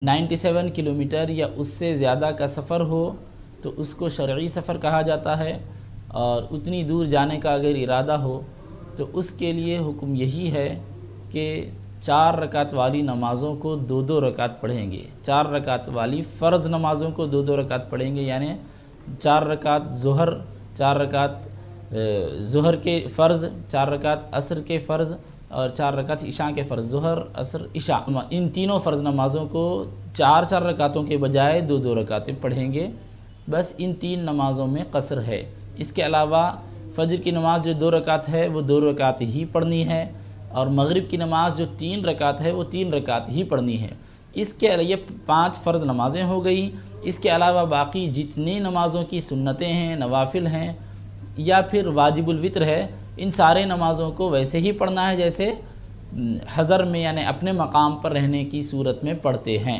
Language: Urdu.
97 کلومیٹر یا اس سے زیادہ کا سفر ہو تو اس کو شرعی سفر کہا جاتا ہے، اور اتنی دور جانے کا اگر ارادہ ہو تو اس کے لیے حکم یہی ہے کہ 4 رکعت والی نمازوں کو 2 رکعت پڑھیں گے۔ 4 رکعت والی فرض نمازوں کو 2 رکعت پڑھیں گے، یعنی 4 رکعت ظہر، 4 رکعت ظہر کے فرض، 4 رکعت عصر کے فرض، اور 4 رکعت عشاء کے فرض، ظہر عصر عشاء، ان تینوں فرض نمازوں کو 4 رکعتوں کے بجائے 2 رکعتیں پڑھیں گے۔ بس ان 3 نمازوں میں قصر ہے۔ اس کے علاوہ فجر کی نماز جو 2 رکعت ہے وہ 2 رکعت ہی پڑھنی ہے، اور مغرب کی نماز جو 3 رکعت ہے وہ 3 رکعت ہی پڑھنی ہے۔ اس کے علاوہ 5 فرض نمازیں ہو گئی۔ اس کے علاوہ باقی جتنی نمازوں کی سنتیں ہیں، نوافل ہیں، یا پھر واجب الوتر ہے، ان سارے نمازوں کو ویسے ہی پڑھنا ہے جیسے حضر میں، یعنی اپنے مقام پر رہنے کی صورت میں پڑھتے ہیں۔